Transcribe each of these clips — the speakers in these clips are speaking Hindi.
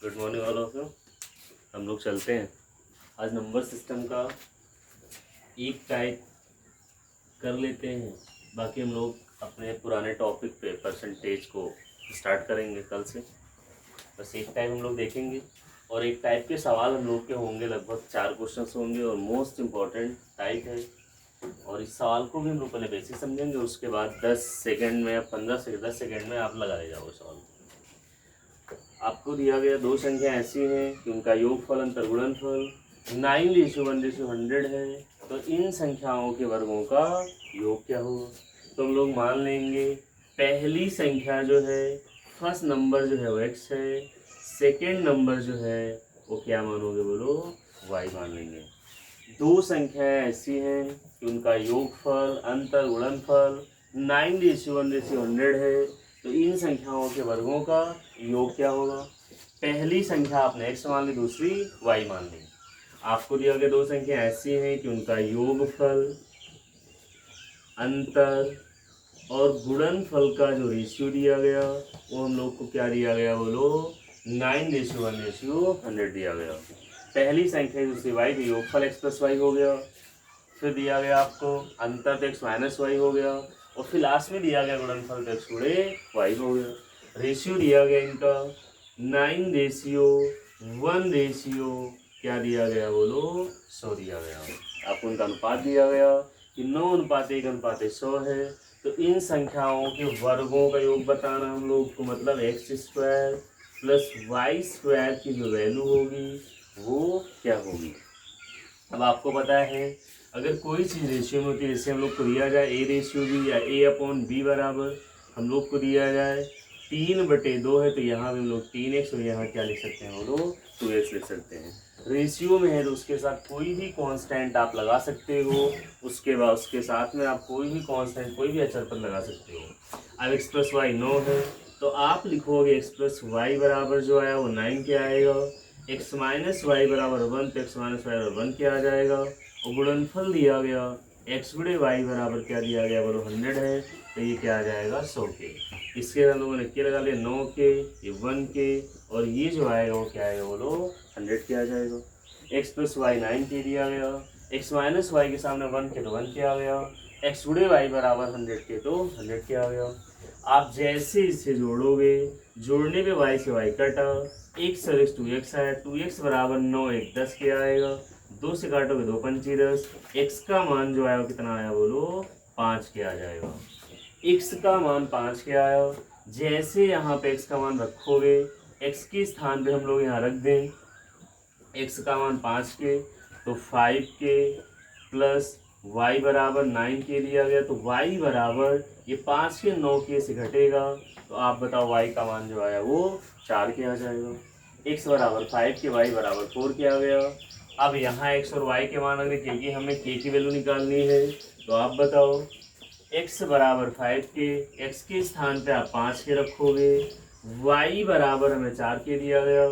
Good morning all of you. हम लोग चलते हैं आज नंबर सिस्टम का एक टाइप कर लेते हैं। बाकी हम लोग अपने पुराने टॉपिक पे परसेंटेज को स्टार्ट करेंगे कल से। बस एक टाइप हम लोग देखेंगे और एक टाइप के सवाल हम लोग के होंगे, लगभग 4 क्वेश्चंस होंगे और मोस्ट इम्पॉर्टेंट टाइप है। और इस सवाल को भी हम लोग पहले बेसिक समझेंगे, उसके बाद 10 सेकंड में या 15 से 10 सेकंड में आप लगाए जाओ सवाल। आपको दिया गया दो संख्या ऐसी हैं कि उनका योगफल अंतर गुणनफल 9:1:100 है, तो इन संख्याओं के वर्गों का योग क्या होगा। तो हम लोग मान लेंगे पहली संख्या जो है, फर्स्ट नंबर जो है वो x है, सेकेंड नंबर जो है वो क्या मानोगे बोलो, y मान लेंगे। दो संख्याएं ऐसी हैं कि उनका योगफल अंतर गुणनफल 9:1:100 है, तो इन संख्याओं के वर्गों का योग क्या होगा। पहली संख्या आपने x मान ली, दूसरी y मान ली। आपको दिया गया दो संख्या ऐसी हैं कि उनका योगफल अंतर और गुणनफल का जो रेशियो दिया गया वो हम लोग को क्या दिया गया बोलो, 9:1:100 दिया गया। पहली संख्या दूसरी y का योगफल x + y हो गया, फिर दिया गया आपको अंतर तो x - y हो गया, और फिर लास्ट में दिया गया गुणनफल तो x × y हो गया। रेशियो दिया गया इनका 9:1 क्या दिया गया बोलो, 100 दिया गया। आपको इनका अनुपात दिया गया कि 9:1:100 है। तो इन संख्याओं के वर्गों का योग बताना हम लोग को, मतलब x² + y² की जो वैल्यू होगी वो क्या होगी। अब आपको पता है अगर कोई चीज़ रेशियो में होती है, जैसे हम लोग को दिया जाए a/b या a/b बराबर हम लोग को दिया जाए 3/2 है, तो यहाँ भी हम लोग 3x और यहाँ क्या लिख सकते हैं वो लोग 2x लिख सकते हैं। रेशियो में है तो उसके साथ कोई भी कांस्टेंट आप लगा सकते हो, उसके बाद उसके साथ में आप कोई भी कांस्टेंट कोई भी अचर पर लगा सकते हो। अब x + y 9 है, तो आप लिखोगे x + y बराबर जो आया वो 9 क्या आएगा, x - y बराबर 1, तो x - y बराबर 1 क्या आ जाएगा, और गुणनफल दिया गया x × y बराबर क्या दिया गया बोलो 100 है, तो ये क्या आ जाएगा 100 के। इसके हम लोगों ने क्या लगा लिया 9 के, ये 1 के, और ये जो आएगा वो क्या आएगा बोलो 100 के आ जाएगा। x + y 9 के दिया गया, x - y के सामने 1 के तो 1 के आ गया, x × y बराबर 100 के तो 100 के आ गया। आप जैसे इसे जोड़ोगे, जोड़ने पे y से y कटा, x और x 2x आया, 2x बराबर 9, 1 10 के आएगा, 2 से काटोगे 2 पंची 10, x का मान जो आया वो कितना आया बोलो 5 के आ जाएगा। x का मान 5 के आया, जैसे यहाँ पे x का मान रखोगे, x के स्थान पे हम लोग यहाँ रख दें x का मान 5 के, तो 5 के प्लस y बराबर 9 के दिया गया, तो y बराबर ये 5 के 9 के से घटेगा, तो आप बताओ y का मान जो आया वो 4 के आ जाएगा। x बराबर 5 के, y बराबर 4 के आ गया। अब यहाँ x और y के मान अगर क्योंकि हमें k की वैल्यू निकालनी है, तो आप बताओ x बराबर 5 के, x के स्थान पे आप 5 के रखोगे, y बराबर हमें 4 के दिया गया,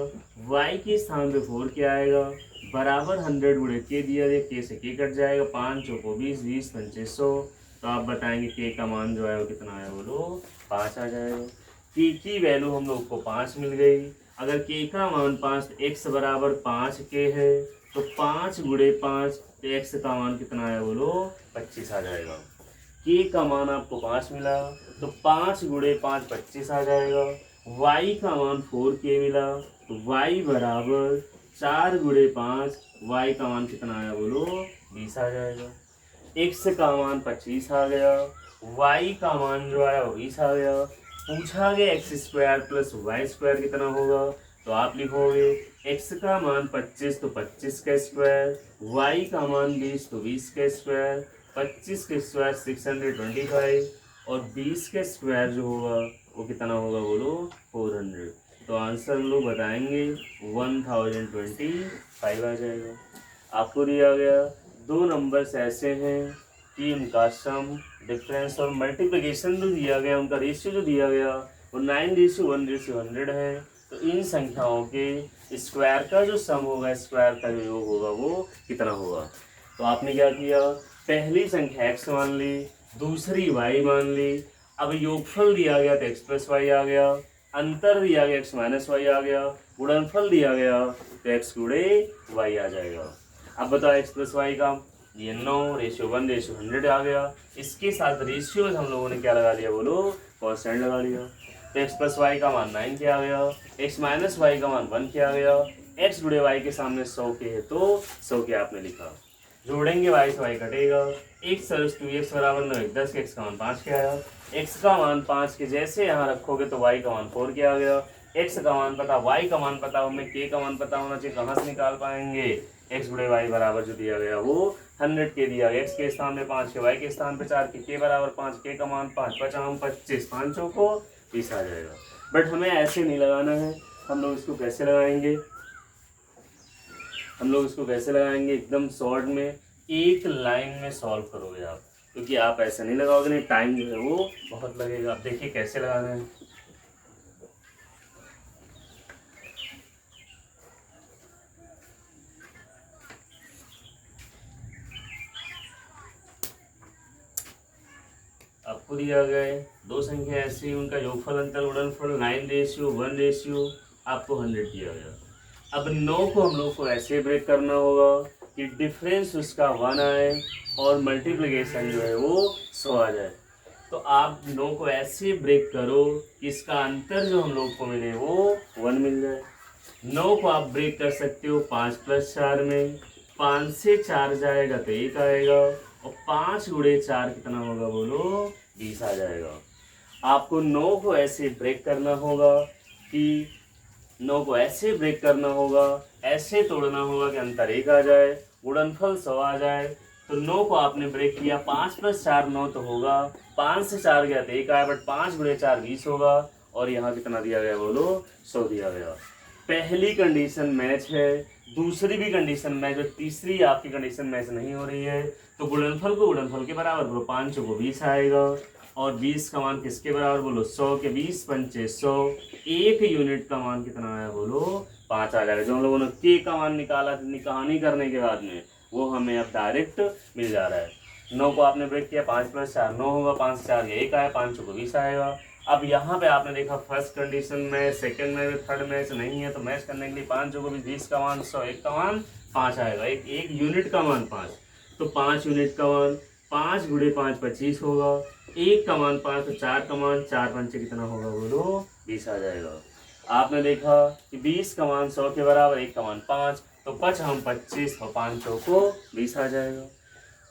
y के स्थान पे 4 के आएगा, बराबर 100 × k दिया गया, k से k कट जाएगा, 5 चौको 20, 20 पंचे 100, तो आप बताएंगे k का मान जो है वो कितना आया बोलो 5 आ जाएगा। k की वैल्यू हम लोग को 5 मिल गई। अगर k का मान 5 तो x बराबर 5 के है, तो 5 × 5, तो x का मान कितना आया बोलो 25 आ जाएगा। k का मान आपको 5 मिला, तो 5 × 5 25 आ जाएगा। y का मान 4k मिला, तो y बराबर 4 × 5, y का मान कितना आया बोलो 20 आ जाएगा। x का मान 25 आ गया, y का मान जो आया वो 20 आ गया। पूछा गया x² + y² कितना होगा, तो आप लिखोगे x का मान 25 तो 25 का स्क्वायर, y का मान 20 तो 20 का स्क्वायर, 25 का स्क्वायर 625, और 20 का स्क्वायर जो होगा वो कितना होगा बोलो 400। तो आंसर हम लोग बताएंगे 1025 आ जाएगा। आपको दिया गया दो नंबर्स ऐसे हैं कि उनका सम, डिफरेंस और मल्टीप्लिकेशन जो दिया गया, उनका रेशियो जो दिया गया वो 9:1:100 है। तो इन संख्याओं के स्क्वायर का जो सम होगा, स्क्वायर का जो योग होगा वो कितना होगा। तो आपने क्या किया, पहली संख्या x मान ली, दूसरी y मान ली। अब योगफल दिया गया तो x + y आ गया, अंतर दिया गया x माइनस वाई आ गया, गुणनफल दिया गया तो x गुणे y आ जाएगा। अब बताओ x प्लस वाई का, ये 9:1:100 आ गया। इसके साथ रेशियो में हम लोगों ने क्या लगा लिया बोलो, कॉन्स्टेंट लगा लिया। तो x प्लस वाई का मान 9 के आ गया, x माइनस वाई का मान 1 के आ गया। x गुणे y के सामने 100 के है तो 100 के आपने लिखा। जोड़ेंगे y से y कटेगा, 1 + 2x बराबर 9, 10 के x का मान 5 के आया। x का मान 5 के जैसे यहाँ रखोगे तो y का मान 4 के आ गया। x का मान पता, y का मान पता, हमें k का मान पता होना चाहिए, कहाँ से निकाल पाएंगे। x गुणे y बराबर जो दिया गया वो 100 के दिया गया, x के स्थान पे 5 के, y के स्थान पे 4 के, k बराबर 5, k का मान 5, 5 हम 25, 5 को 20 आ जाएगा। बट हमें ऐसे नहीं लगाना है, हम लोग इसको कैसे लगाएंगे, एकदम शॉर्ट में एक लाइन में सॉल्व करोगे आप, क्योंकि आप ऐसे नहीं लगाओगे नहीं, टाइम जो है वो बहुत लगेगा। आप देखिए कैसे लगाना है। आपको दिया गया दो संख्या ऐसी, उनका योगफल अंतर गुणनफल 9:1 आपको 100 दिया गया। अब 9 को हम लोग को ऐसे ब्रेक करना होगा कि डिफरेंस उसका 1 आए और मल्टीप्लिकेशन जो है वो 100 आ जाए। तो आप 9 को ऐसे ब्रेक करो कि इसका अंतर जो हम लोग को मिले वो 1 मिल जाए। 9 को आप ब्रेक कर सकते हो 5 + 4 में, 5 से 4 जाएगा तो 1 आएगा, और 5 गुणे 4 कितना होगा बोलो, 20 आ जाएगा। आपको 9 को ऐसे ब्रेक करना होगा कि 9 को ऐसे ब्रेक करना होगा, ऐसे तोड़ना होगा कि अंतर 1 आ जाए, गुणनफल 100 आ जाए। तो 9 को आपने ब्रेक किया, 5 + 4 9 तो होगा, 5 से 4 गया तो 1 आया, बट 5 गुणे 4 20 होगा, और यहाँ कितना दिया गया बोलो, 100 दिया गया। पहली कंडीशन मैच है, दूसरी भी कंडीशन मैच है, तीसरी आपकी कंडीशन मैच नहीं हो रही है। तो गुणनफल को गुणनफल के बराबर बोलो, 5 को 20 आएगा, और 20 का मान किसके बराबर बोलो, 100 के, 20 पंचे 100, 1 यूनिट का मान कितना आया बोलो, 5 आ जाएगा। जो हम लोगों ने के का मान निकाला कहानी करने के बाद में, वो हमें अब डायरेक्ट मिल जा रहा है। 9 को आपने ब्रेक किया, 5 + 4 9 होगा, 5 से 4 1 आया, 5 को 20 आएगा। अब यहाँ पे आपने देखा फर्स्ट कंडीशन में, सेकंड में, थर्ड मैच नहीं है, तो मैच करने के लिए 5 को 20 का मान 100, 1 का मान 5 आएगा, एक यूनिट का मान 5, तो 5 यूनिट का मान 5 गुणे 5 25 होगा, 1 का मान 5, तो 4 का मान 4 पंचे कितना होगा बोलो, 20 आ जाएगा। आपने देखा कि 20 का मान 100 के बराबर, 1 का मान 5, तो 5 हम 25 और 5 को 20 आ जाएगा।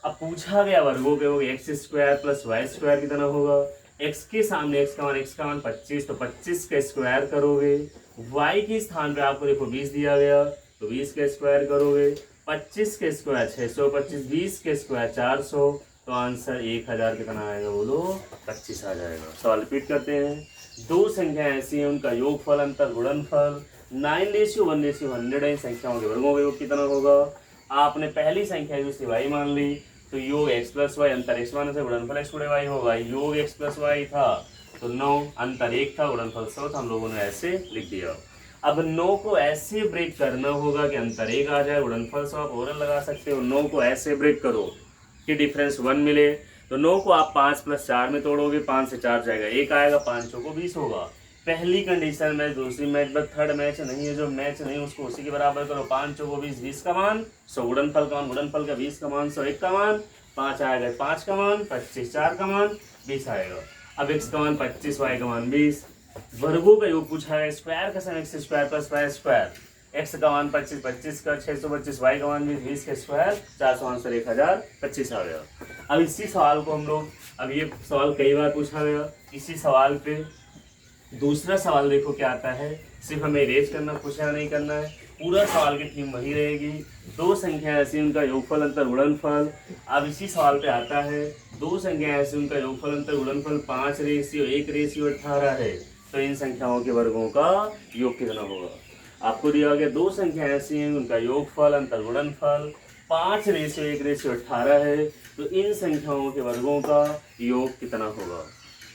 अब पूछा गया वर्गों के वो x² + y² कितना होगा। x के सामने x का मान 25, तो 25 का स्क्वायर करोगे, y के स्थान पे आपको देखो 20 दिया गया, तो 20 का स्क्वायर करोगे, 25 के स्क्वायर 625, 20 के स्क्वायर 400, तो आंसर 1000 कितना आएगा बोलो, 25 आ जाएगा। सवाल रिपीट करते हैं। दो संख्या ऐसी हैं, उनका योगफल अंतर गुणनफल 9:1:100 है। संख्याओं के वर्गों का योग कितना होगा। आपने पहली संख्या जो y मान ली, तो योग x + y, अंतर x माइनस गुणनफल x गुणे y होगा। योग x + y था तो 9, अंतर 1 था, गुणनफल 100 था, हम लोगों ने ऐसे लिख दिया। अब 9 को ऐसे ब्रेक करना होगा कि अंतर 1 आ जाए, गुणनफल 100 आप और लगा सकते हो। 9 को ऐसे ब्रेक करो कि डिफरेंस 1 मिले, तो 9 को आप 5 + 4 में तोड़ोगे, 5 से 4 जाएगा 1 आएगा, 5 को 20 होगा। पहली कंडीशन मैच, दूसरी मैच, बट थर्ड मैच नहीं है, जो मैच नहीं उसको उसी के बराबर करो। 5 को 20, 20 का मान 100, गुणनफल का मान, गुणनफल का 20 का मान 100, 1 का मान 5 आएगा, 5 का मान 25, 4 का मान 20 आएगा। अब x का मान 25, y का मान 20, वर्गों का योग पूछा है, स्क्वायर का सम x² + y², x का मान 25, 25 का 625, y का मान 20, 20 का स्क्वायर 400, आंसर 1025 आ गया। अब इसी सवाल को हम लोग, अब ये सवाल कई बार पूछा गया, इसी सवाल पे दूसरा सवाल देखो क्या आता है। सिर्फ हमें इरेज करना, पूछना नहीं करना है, पूरा सवाल की थीम वही रहेगी। दो संख्या ऐसी, उनका योगफल अंतर गुणनफल। अब इसी सवाल पे आता है, दो संख्या ऐसी, उनका योगफल अंतर गुणनफल 5:1:18 है, तो इन संख्याओं के वर्गों का योग कितना होगा। आपको दिया गया दो संख्या ऐसी हैं, उनका योगफल अंतर गुणनफल 5:1:18 है, तो इन संख्याओं के वर्गों का योग कितना होगा।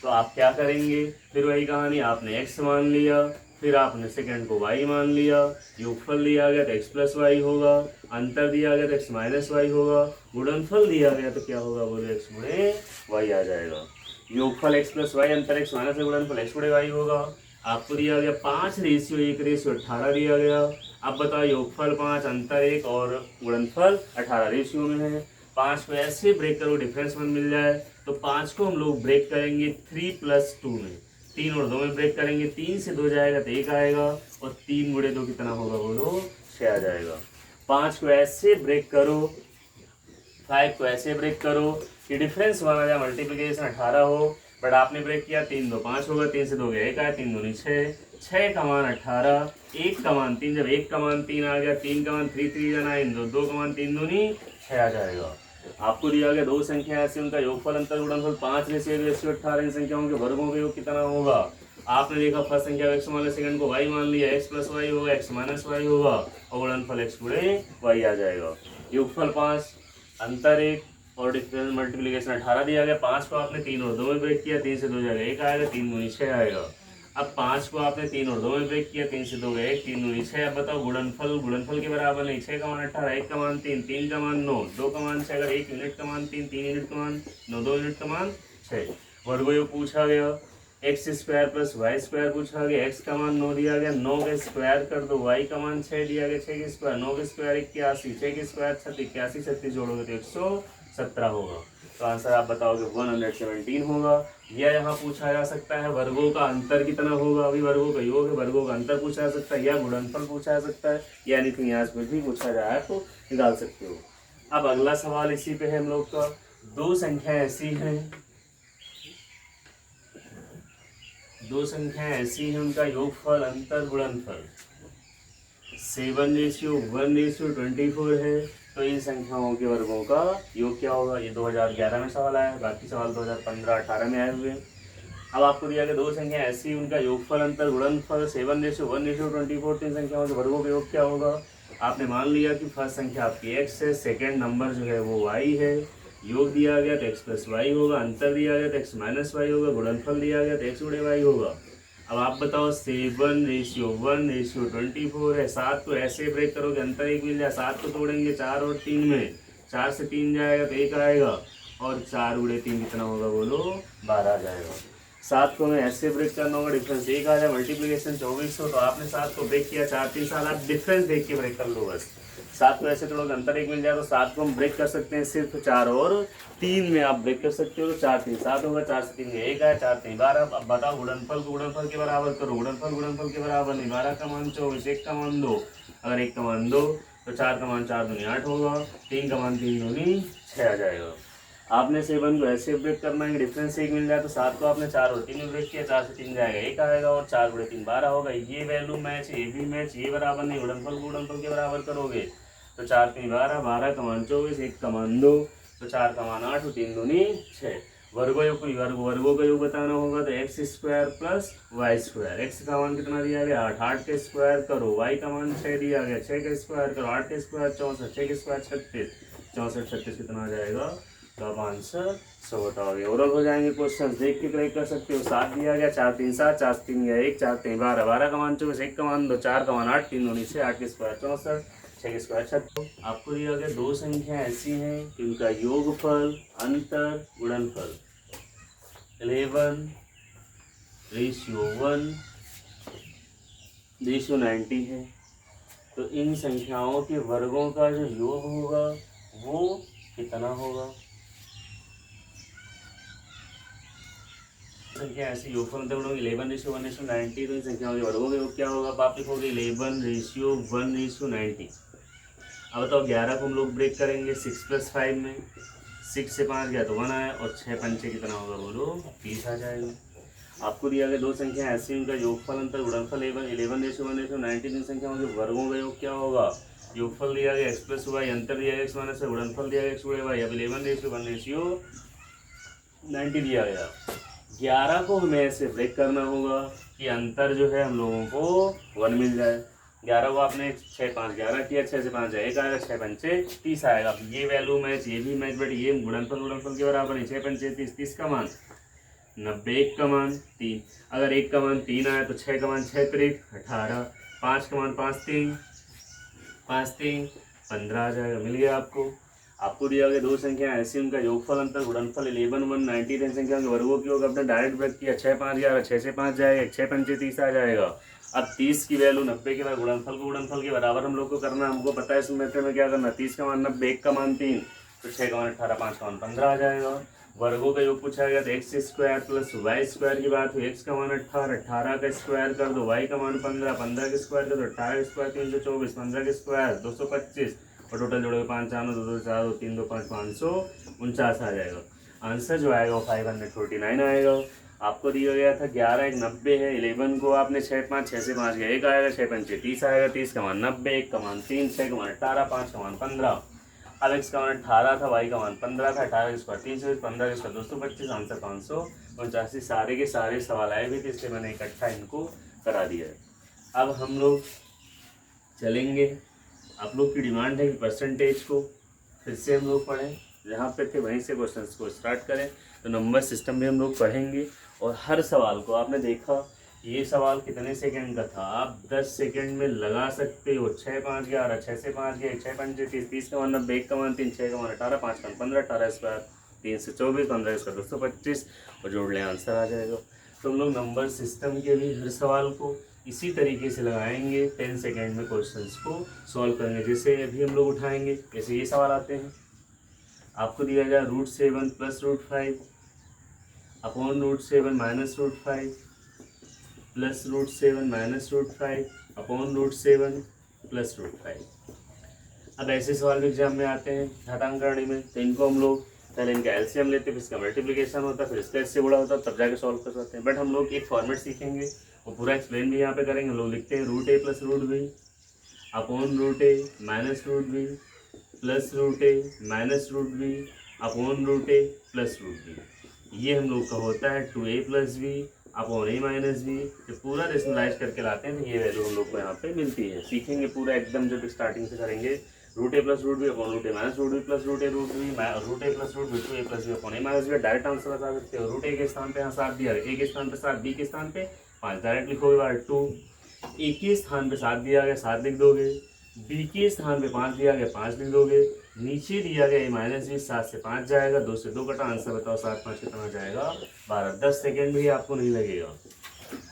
तो आप क्या करेंगे, फिर वही कहानी, आपने x मान लिया, फिर आपने सेकंड को y मान लिया, योगफल दिया गया तो x + y होगा, अंतर दिया गया तो x - y होगा, गुणनफल दिया गया तो क्या होगा बोले, x गुणे y आ जाएगा। योगफल x + y, अंतर x - y, गुणनफल x गुणे y होगा। आपको दिया गया 5:1:18 दिया गया। अब बताओ योगफल 5, अंतर 1 और गुणनफल 18 रेशियो में है। 5 को ऐसे ब्रेक करो डिफरेंस 1 मिल जाए, तो 5 को हम लोग ब्रेक करेंगे 3+2 में, 3 और 2 में ब्रेक करेंगे, 3 से 2 जाएगा तो 1 आएगा, और 3 गुणे 2 कितना होगा बोलो, 6 आ जाएगा। 5 को ऐसे ब्रेक करो, 5 को ऐसे ब्रेक करो कि डिफरेंस 1 आ जाए, मल्टीप्लीकेशन 18 हो, बट आपने ब्रेक किया 3 2 5 होगा, 3 से 2 गया 1 आया, 3 दूनी 6, 6 का मान 18, 1 का मान 3, जब 1 का मान 3 आ गया, 3 का मान 3 3 9, 2 का मान 3 दूनी 6 आ जाएगा। आपको दिया गया दो संख्या ऐसे, उनका योगफल अंतर गुणनफल 5:1:18, इन संख्याओं के वर्गों का योग कितना होगा। आपने देखा फर्स्ट संख्या x मान लिया, सेकंड को y मान लिया, x + y होगा, x - y होगा, और गुणनफल x गुणे y आ जाएगा। योगफल 5, अंतर 1 और डिफरेंस मल्टीप्लिकेशन 18 दिया गया। 5 को आपने 3 और 2 में ब्रेक किया, 3 से 2 जाएगा 1 आएगा, 3 दूनी 6 आएगा। अब 5 को आपने 3 और 2 में ब्रेक किया, 3 से 2 गए 1, 3 दूनी 6। अब बताओ गुणनफल के बराबर नहीं, 6 का मान 18, 1 का मान 3, 3 का मान 9, 2 का मान 6, अगर 1 यूनिट का मान 3, 3 यूनिट का मान 9, 2 यूनिट का मान 6। वर्गयोग पूछा गया, x² + y² पूछा गया, x का मान 9 दिया गया, 9 का स्क्वायर कर दो, y का मान 6 दिया गया, 6 के स्क्वायर, 9 के स्क्वायर 81, 6 के स्क्वायर 36, 81 36 जोड़ोगे तो 117 होगा। तो आंसर आप बताओगे 117 होगा। यह यहाँ पूछा जा सकता है वर्गों का अंतर कितना होगा, अभी वर्गों का योग है, वर्गों का अंतर पूछा जा सकता है, या गुणनफल पूछा जा सकता है, या एनीथिंग यहाँ पे भी पूछा जाए तो निकाल सकते हो। अब अगला सवाल इसी पे है हम लोग का, दो संख्याएं ऐसी हैं उनका योगफल अंतर गुणनफल 7:1:24 है, तो इन संख्याओं के वर्गों का योग क्या होगा। ये 2011 में सवाल आया है, बाकी सवाल 2015-18 में आए हुए। अब आपको दिया गया दो संख्या ऐसी, उनका योगफल अंतर गुणनफल 7:1:24, तीन संख्याओं के वर्गों का योग क्या होगा। आपने मान लिया कि फर्स्ट संख्या आपकी x है, सेकेंड नंबर जो है वो y है, योग दिया गया तो x + y होगा, अंतर दिया गया तो x - y होगा, गुणनफल दिया गया तो x गुणे y होगा। अब आप बताओ 7:1:24 है, 7 को ऐसे ब्रेक करोगे अंतर 1 मिल जाए, 7 को तोड़ेंगे 4 और 3 में, 4 से 3 जाएगा तो 1 आएगा, और 4 गुणे 3 कितना होगा बोलो, 12 आ जाएगा। 7 को हमें ऐसे ब्रेक करना होगा, डिफरेंस 1 आ जाए, मल्टीप्लिकेशन 24 हो, तो आपने 7 को ब्रेक किया, 4 3 साल आप डिफरेंस देख के ब्रेक कर लो बस। 7 को ऐसे तोड़ोगे अंतर 1 मिल जाए, तो 7 को हम ब्रेक कर सकते हैं सिर्फ 4 और 3 में आप ब्रेक कर सकते हो, तो 4 3 7 होगा, 4 से 3 1 आया, 4 3 12। अब बताओ गुणनफल को गुणनफल के बराबर करो, गुणनफल के बराबर नहीं, 12 का मान 24, 1 का मान 2, अगर 1 का मान 2 तो 4 का मान 4 दूनी 8 होगा, 3 का मान 3 दूनी 6 आ जाएगा। आपने 7 को ऐसे ब्रेक करना है, डिफरेंस 1 मिल जाए, तो 7 को आपने 4 और 3 में ब्रेक किया, 4 से 3 जाएगा 1 आएगा, और 4 गुणे 3 12 होगा। ये वैल्यू मैच, ये भी मैच, ये बराबर नहीं, गुणनफल के बराबर करोगे तो 4 3 12, 12 का मान 24, 1 का मान 2, तो 4 का मान 8 और 3 दूनी 6। वर्गों का योग बताना होगा, तो x² + y², x का मान कितना दिया गया 8, 8 के स्क्वायर करो, y का मान 6 दिया गया, 6 के स्क्वायर करो, 8 के स्क्वायर 64, 6 के स्क्वायर 36, 64 36 कितना आ जाएगा, तो आप आंसर 100 बताओगे। ओरल हो जाएंगे क्वेश्चन, देख के करेक्ट कर सकते हो। 7 दिया गया, 4 3 7, 4 3 गया 1, 4 3 12, 12 का मान 24, 1 का मान 2, 4 का मान 8, 3 दूनी 6, 8 के स्क्वायर 64, 6 के स्क्वायर 36। आपको दिया गया दो संख्या ऐसी हैं कि उनका योगफल अंतर गुणनफल 11:1:90 है, तो इन संख्याओं के वर्गों का जो योग होगा वो कितना होगा। संख्या ऐसी योगफल अंतर गुणनफल 11:1:90, तो इन संख्याओं के वर्गों का योग क्या होगा। आप लिखोगे 11:1:90। अब बताओ 11 को हम लोग ब्रेक करेंगे 6 + 5 में, 6 से 5 गया तो 1 आया, और 6 पंचे कितना होगा बोलो, 30 आ जाएगा। आपको दिया गया दो संख्या ऐसी, उनका योगफल अंतर गुणनफल 11:1:90, इन संख्याओं के वर्गों का योग क्या होगा। योगफल दिया गया x + y, अंतर दिया गया x - y, गुणनफल दिया गया x गुणे y। अब 11:1:90 दिया गया, 11 को हमें ऐसे ब्रेक करना होगा कि अंतर जो है हम लोगों को 1 मिल जाए। 11 को आपने 6 5 11 किया, 6 से 5 जाए 1 आएगा, 6 पंचे 30 आएगा। अब ये वैल्यू मैच, ये भी मैच, बट ये गुणनफल के बराबर नहीं, 6 पंचे 30, 30 का मान 90, 1 का मान 3, अगर 1 का मान 3 आया तो 6 का मान 6 3 18, 5 का मान 5 3 15 आ जाएगा, मिल गया आपको। आपको दिया गया दो संख्या ऐसी उनका योगफल अंतर गुणनफल 11 1 90 इन संख्याओं के वर्गों की योग अपने डायरेक्ट व्यक्त किया 6 5 11 6 से 5 जाएगा 6 पंचे 30 आ जाएगा। अब 30 की वैल्यू 90 के बाद गुणनफल को गुणनफल के बराबर हम लोग को करना, हमको पता है इस मेथड में क्या करना, 30 का मान 90 1 का मान 3 तो 6 का मान 18 5 का मान 15 आ जाएगा। वर्गों का योग पूछा गया तो x square plus y square की बात हुई, एक्स का मान 18 18 का स्क्वायर कर दो, वाई का मान 15 15 का स्क्वायर कर दो, 18 का स्क्वायर 324 15 का स्क्वायर 225 और टोटल जोड़ोगे 5 4 2 2 4 2 3 2 5 549 आ जाएगा। आंसर जो आएगा वो 549 आएगा। आपको दिया गया था 11 1 90 है, 11 को आपने 6 5 6 से 5 गया 1 आएगा 6 पंचे 30 आएगा, 30 का मान 90 1 का मान 3 6 का मान 18 5 का मान 15। अब एक्स का मान 18 था, वाई का मान 15 था, 18 का स्क्वायर 300 15 का स्क्वायर 225, आंसर 589। सारे के सारे सवाल आए भी थे इसलिए मैंने इकट्ठा इनको करा दिया है। अब हम लोग चलेंगे, आप लोग की डिमांड है कि परसेंटेज को फिर से हम लोग पढ़ें, जहाँ पे थे वहीं से क्वेश्चंस को स्टार्ट करें। तो नंबर सिस्टम भी हम लोग पढ़ेंगे और हर सवाल को आपने देखा ये सवाल कितने सेकंड का था, आप 10 सेकंड में लगा सकते हो। 6 5 11 6 से 5 गए 6 पंचे 30 30 का मान 90 1 का मान 3 6 का मान 18 5 का 15 18 स्क्वायर 3 से 24 15 स्क्वायर 225 और जोड़ लें आंसर आ जाएगा। तो हम लोग नंबर सिस्टम के भी हर सवाल को इसी तरीके से लगाएंगे, 10 सेकेंड में क्वेश्चंस को सॉल्व करेंगे। जैसे अभी हम लोग उठाएंगे, जैसे ये सवाल आते हैं, आपको दिया जाए √7 plus √5 upon √7 minus √5 plus √7 minus √5 upon √7 plus √5। अब ऐसे सवाल भी एग्जाम में आते हैं घातांकरणी में, तो इनको हम लोग पहले इनका एलसीएम लेते हैं, फिर इसका मल्टीप्लिकेशन होता है, फिर इसका इससे बड़ा होता है, तब जाके सॉल्व कर सकते हैं। बट हम लोग एक फॉर्मेट सीखेंगे, वो पूरा एक्सप्लेन भी यहाँ पे करेंगे। हम लोग लिखते हैं √a plus √b upon √a minus √b plus √a minus √b upon √a plus √b। ये हम लोग का होता है 2a plus b upon a minus b। जब पूरा रेशनलाइज करके लाते हैं तो ये वैल्यू हम लोग को यहाँ पे मिलती है। सीखेंगे पूरा एकदम, जब स्टार्टिंग से करेंगे √a plus √b upon √a minus √b plus √a √b √a plus √b 2a plus b upon a minus b। Direct answer बता सकते हो। √a के स्थान पे यहाँ 7 दिया, a के स्थान पे 7, b के स्थान पे 5, डायरेक्ट लिखोगे बार 2। a के स्थान पे 7 दिया गया 7 लिख दोगे, b के स्थान पे 5 दिया गया 5 लिख दोगे, नीचे दिया गया a माइनस b 7 से 5 जाएगा, 2 से 2 कटा, आंसर बताओ 7 5 कितना जाएगा 12। 10 सेकेंड भी आपको नहीं लगेगा,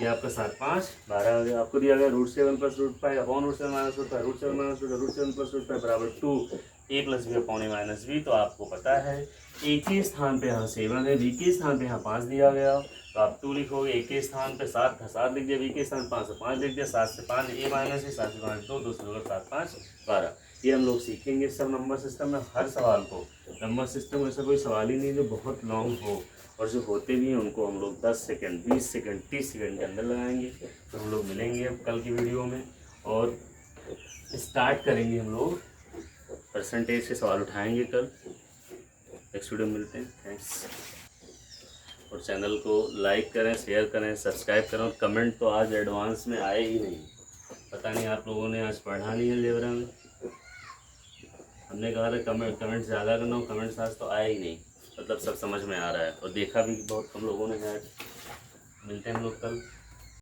ये आपका 7 5 12 आ गया। आपको दिया गया √7 plus √5 upon √7 minus √5 √7 minus √7 plus √5 बराबर 2 a plus b upon a minus b। तो आपको पता है a के स्थान पे यहाँ 7 है, b के स्थान पे यहाँ 5 दिया गया, तो आप 2 लिखोगे। a के स्थान पे 7 था 7 लिख दिया, b के स्थान 5 से 5 लिख दिया, 7 से 5 a माइनस b 7 से 5 2 2 से 2 7 5 12। ये हम लोग सीखेंगे सब नंबर सिस्टम में। हर सवाल को नंबर सिस्टम में ऐसा कोई सवाल ही नहीं जो बहुत लॉन्ग हो, और जो होते भी हैं उनको हम लोग 10 सेकंड 20 सेकंड 30 सेकंड के अंदर लगाएंगे। तो हम लोग मिलेंगे अब कल की वीडियो में और स्टार्ट करेंगे। हम लोग परसेंटेज से सवाल उठाएंगे कल। नेक्स्ट वीडियो में मिलते हैं। थैंक्स। और चैनल को लाइक करें, शेयर करें, सब्सक्राइब करें। और कमेंट तो आज एडवांस में आए ही नहीं, पता नहीं आप लोगों ने आज पढ़ा नहीं है लेवरा में। हमने कहा था कमेंट ज़्यादा करना हो, कमेंट्स आज तो आए ही नहीं, मतलब सब समझ में आ रहा है और देखा भी बहुत कम लोगों ने है। मिलते हैं हम लोग कल।